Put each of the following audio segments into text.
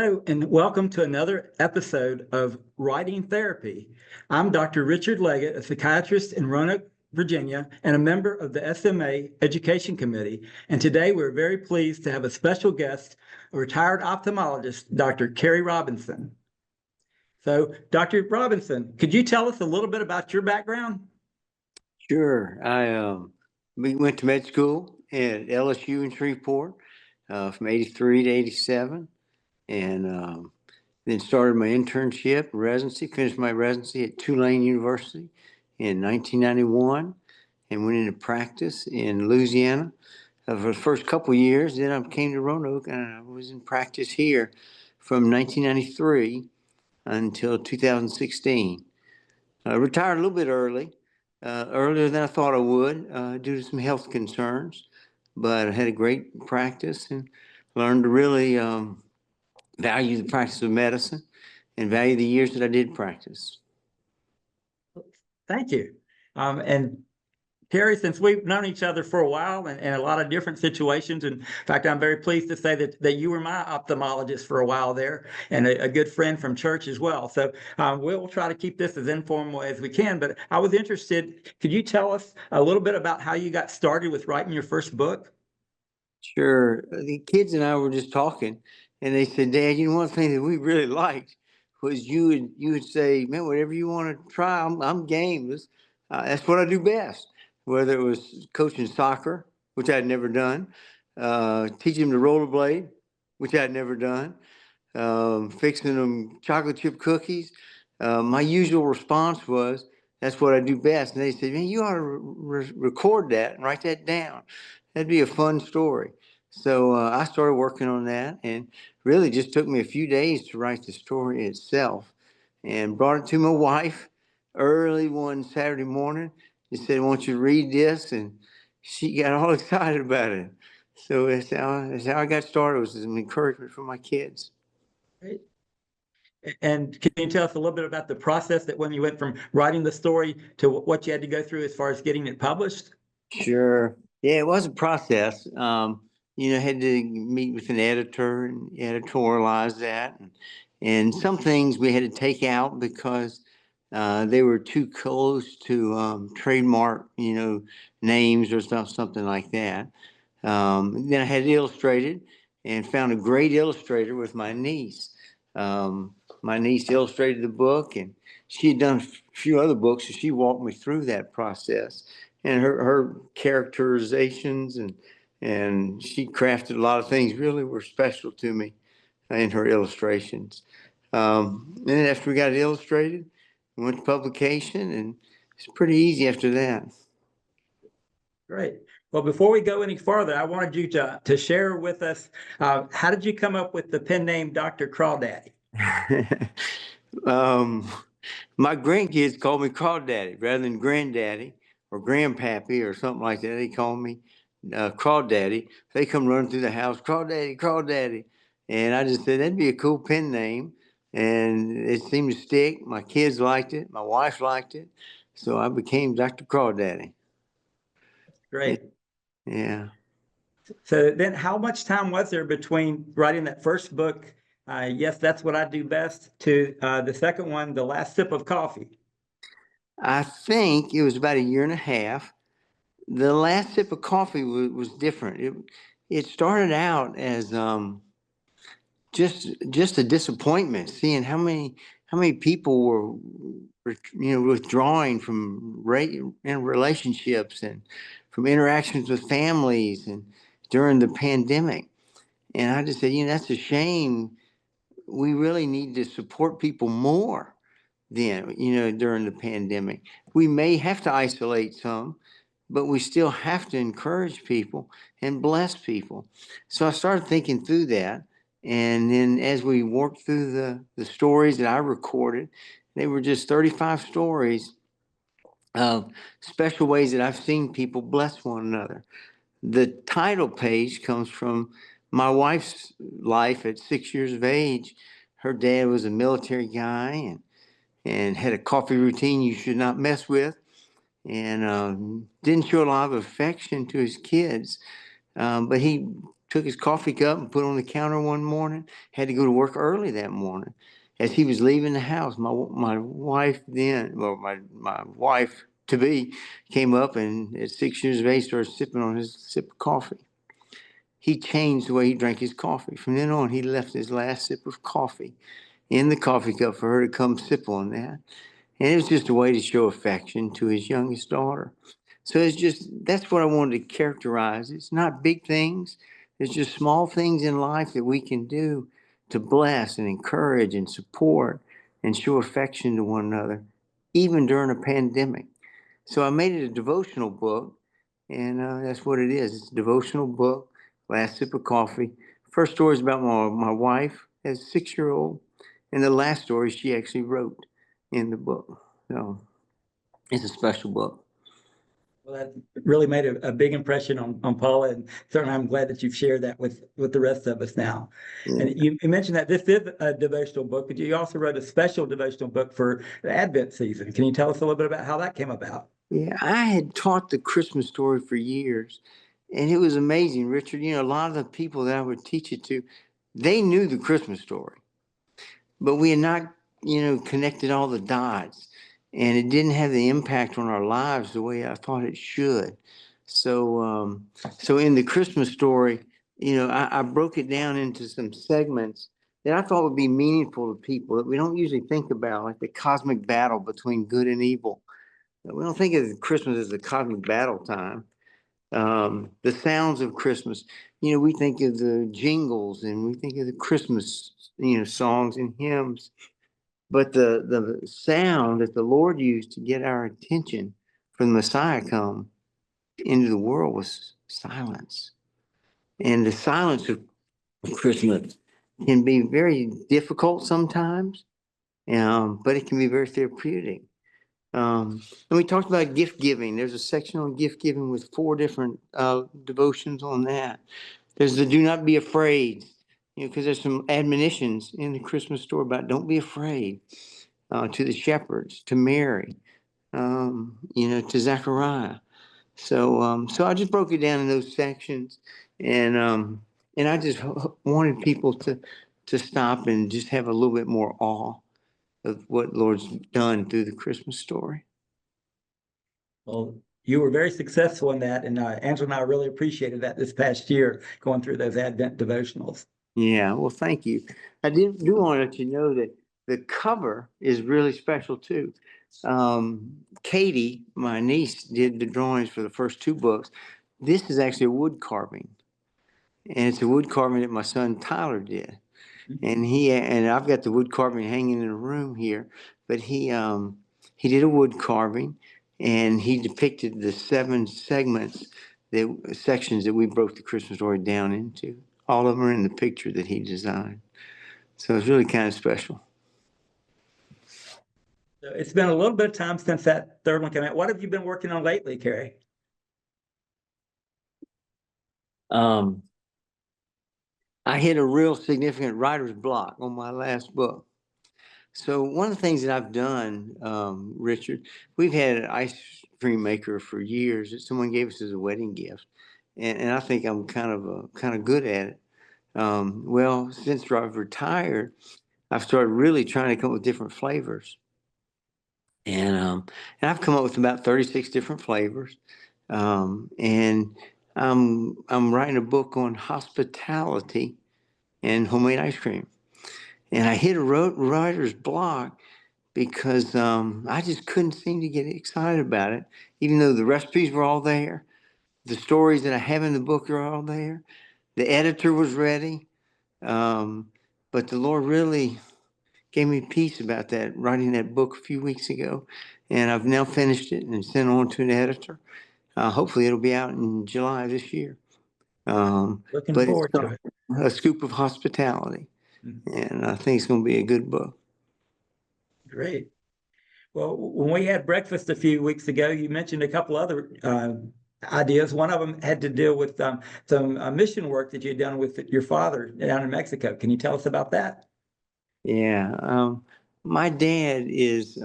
Hello, and welcome to another episode of Writing Therapy. I'm Dr. Richard Leggett, a psychiatrist in Roanoke, Virginia, and a member of the SMA Education Committee. And today we're very pleased to have a special guest, a retired ophthalmologist, Dr. Carey Robinson. So, Dr. Robinson, could you tell us a little bit about your background? Sure. We went to med school at LSU in Shreveport from 83 to 87. And then started my internship, residency, finished my residency at Tulane University in 1991 and went into practice in Louisiana for the first couple of years. Then I came to Roanoke and I was in practice here from 1993 until 2016. I retired a little bit earlier than I thought I would due to some health concerns, but I had a great practice and learned to really value the practice of medicine and value the years that I did practice. Thank you. And Carey, since we've known each other for a while and a lot of different situations, in fact, I'm very pleased to say that you were my ophthalmologist for a while there and a good friend from church as well. So we'll try to keep this as informal as we can. But I was interested, could you tell us a little bit about how you got started with writing your first book? Sure. The kids and I were just talking, and they said, "Dad, you know, one thing that we really liked was you would say, man, whatever you want to try, I'm game. That's what I do best. Whether it was coaching soccer, which I'd never done, teaching them to rollerblade, which I'd never done, fixing them chocolate chip cookies. My usual response was, that's what I do best. And they said, man, you ought to record that and write that down. That'd be a fun story. So I started working on that, and really just took me a few days to write the story itself, and brought it to my wife early one Saturday morning. She said, I want you to read this, and she got all excited about it. So that's how I got started. It was an encouragement for my kids. Great. And can you tell us a little bit about the process that when you went from writing the story to what you had to go through as far as getting it published? Sure. Yeah, it was a process. Had to meet with an editor and editorialize that. And some things we had to take out because they were too close to trademark, names or something like that. Then I had it illustrated and found a great illustrator with my niece. My niece illustrated the book, and she had done a few other books, so she walked me through that process. And her characterizations and she crafted a lot of things really were special to me in her illustrations. And then after we got it illustrated, we went to publication, and it's pretty easy after that. Great. Well, before we go any further, I wanted you to share with us, how did you come up with the pen name Dr. Crawdaddy? My grandkids call me Crawdaddy rather than Granddaddy or Grandpappy or something like that. They call me Crawdaddy. They come running through the house, Crawdaddy, Crawdaddy. And I just said, that'd be a cool pen name. And it seemed to stick. My kids liked it. My wife liked it. So I became Dr. Crawdaddy. Great. Yeah. So then how much time was there between writing that first book, Yes, That's What I Do Best, to the second one, The Last Sip of Coffee? I think it was about a year and a half. The Last Sip of Coffee was different. It started out as just a disappointment, seeing how many people were withdrawing from relationships and from interactions with families and during the pandemic. And I just said, that's a shame. We really need to support people more then, during the pandemic. We may have to isolate some, but we still have to encourage people and bless people. So I started thinking through that. And then as we worked through the stories that I recorded, they were just 35 stories of special ways that I've seen people bless one another. The title page comes from my wife's life at 6 years of age. Her dad was a military guy and had a coffee routine you should not mess with, and didn't show a lot of affection to his kids. But he took his coffee cup and put it on the counter one morning. Had to go to work early that morning. As he was leaving the house, my wife then, well, my wife to be, came up and at 6 years of age started sipping on his sip of coffee. He changed the way he drank his coffee. From then on, he left his last sip of coffee in the coffee cup for her to come sip on that. And it was just a way to show affection to his youngest daughter. So it's just, that's what I wanted to characterize. It's not big things. It's just small things in life that we can do to bless and encourage and support and show affection to one another, even during a pandemic. So I made it a devotional book, and that's what it is. It's a devotional book, Last Sip of Coffee. First story is about my wife as a 6-year-old, and the last story she actually wrote in the book. So it's a special book. Well, that really made a big impression on Paula, and certainly I'm glad that you've shared that with the rest of us now. Yeah. And you mentioned that this is a devotional book, but you also wrote a special devotional book for the Advent season. Can you tell us a little bit about how that came about? Yeah, I had taught the Christmas story for years, and it was amazing, Richard. A lot of the people that I would teach it to, they knew the Christmas story, but we had not, connected all the dots, and it didn't have the impact on our lives the way I thought it should. So in the Christmas story, I broke it down into some segments that I thought would be meaningful to people that we don't usually think about, like the cosmic battle between good and evil. We don't think of Christmas as the cosmic battle time. The sounds of Christmas, we think of the jingles and we think of the Christmas, songs and hymns. But the sound that the Lord used to get our attention for the Messiah come into the world was silence. And the silence of Christmas can be very difficult sometimes, but it can be very therapeutic. And we talked about gift giving. There's a section on gift giving with 4 different devotions on that. There's the do not be afraid, because there's some admonitions in the Christmas story about don't be afraid, to the shepherds, to Mary, to Zechariah. So I just broke it down in those sections, and I just wanted people to stop and just have a little bit more awe of what Lord's done through the Christmas story. Well, you were very successful in that, and Angela and I really appreciated that this past year going through those Advent devotionals. Yeah, well, thank you. I do want to let you know that the cover is really special too. Katie, my niece, did the drawings for the first 2 books. This is actually a wood carving, and it's a wood carving that my son Tyler did. And I've got the wood carving hanging in a room here, but he did a wood carving, and he depicted the 7 sections that we broke the Christmas story down into. All of them are in the picture that he designed. So it's really kind of special. So it's been a little bit of time since that third one came out. What have you been working on lately, Carey? I hit a real significant writer's block on my last book. So one of the things that I've done, Richard, we've had an ice cream maker for years that someone gave us as a wedding gift, and I think I'm kind of good at it. Well, since I've retired, I've started really trying to come up with different flavors, and I've come up with about 36 different flavors, and I'm writing a book on hospitality and homemade ice cream. And I hit a writer's block because I just couldn't seem to get excited about it, even though the recipes were all there. The stories that I have in the book are all there. The editor was ready. But the Lord really gave me peace about that, writing that book a few weeks ago. And I've now finished it and sent it on to an editor. Hopefully it'll be out in July of this year. Looking But it's forward to it. a scoop of hospitality. And I think it's going to be a good book. Great. Well, when we had breakfast a few weeks ago, you mentioned a couple other ideas. One of them had to deal with some mission work that you had done with your father down in Mexico. Can you tell us about that? Yeah. My dad is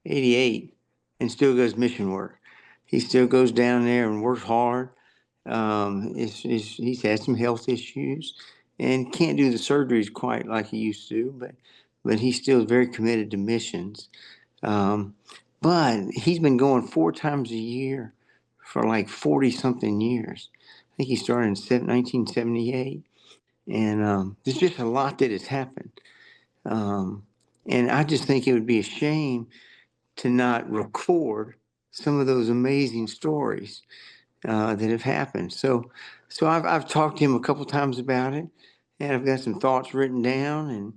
88 and still does mission work. He still goes down there and works hard. He's had some health issues and can't do the surgeries quite like he used to, but he's still very committed to missions. Um, but he's been going 4 times a year for like 40 something years. I think he started in 1978. And there's just a lot that has happened. Um, and I just think it would be a shame to not record some of those amazing stories that have happened. So I've talked to him a couple times about it, and I've got some thoughts written down,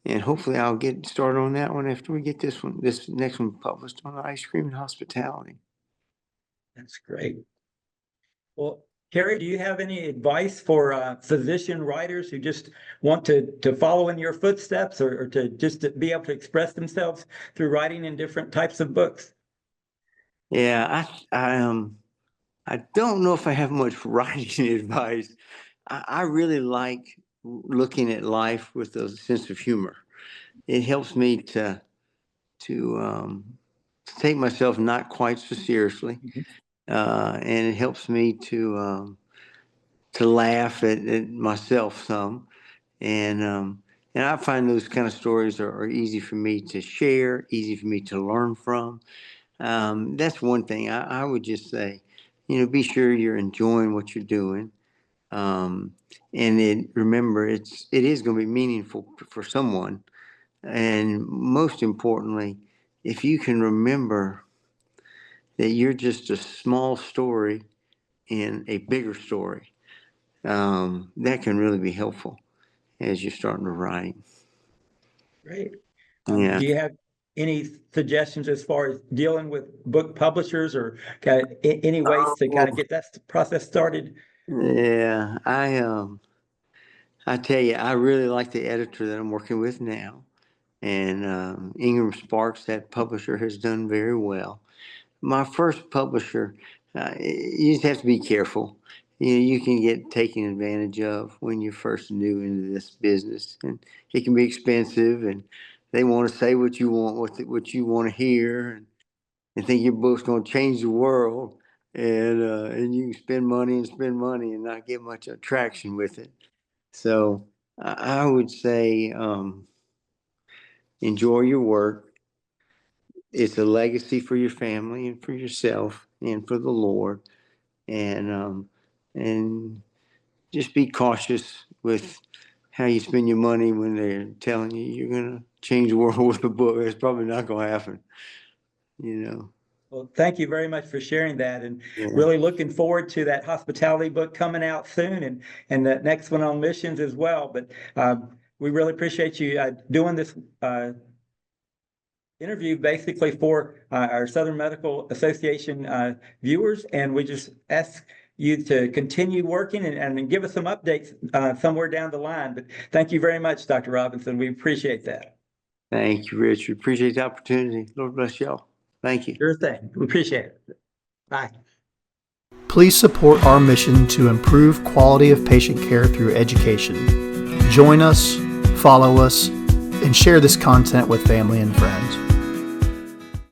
and hopefully I'll get started on that one after we get this next one published on ice cream and hospitality. That's great. Well, Carey, do you have any advice for physician writers who just want to follow in your footsteps, or to just to be able to express themselves through writing in different types of books? Yeah, I don't know if I have much writing advice. I really like looking at life with a sense of humor. It helps me to take myself not quite so seriously, and it helps me to laugh at myself some. And I find those kind of stories are easy for me to share, easy for me to learn from. That's one thing I would just say, be sure you're enjoying what you're doing. And remember, it is going to be meaningful for someone. And most importantly, if you can remember that you're just a small story in a bigger story, that can really be helpful as you're starting to write. Great. Yeah. Do you have any suggestions as far as dealing with book publishers, or any ways to kind of get that process started? Yeah, I tell you, I really like the editor that I'm working with now, and Ingram Sparks, that publisher, has done very well. My first publisher, you just have to be careful. You can get taken advantage of when you're first new into this business, and it can be expensive, and they want to say what you want, what you want to hear, and think your book's going to change the world, and you can spend money and not get much traction with it. So I would say enjoy your work. It's a legacy for your family and for yourself and for the Lord, and just be cautious with how you spend your money when they're telling you you're going to change the world with a book. It's probably not going to happen, you know. Well, thank you very much for sharing that, and Yeah. really looking forward to that hospitality book coming out soon, and that next one on missions as well. But we really appreciate you doing this interview basically for our Southern Medical Association viewers, and we just ask you to continue working and give us some updates somewhere down the line. But thank you very much, Dr. Robinson. We appreciate that. Thank you, Richard. Appreciate the opportunity. Lord bless y'all. Thank you. Sure thing. We appreciate it. Bye. Please support our mission to improve quality of patient care through education. Join us, follow us, and share this content with family and friends.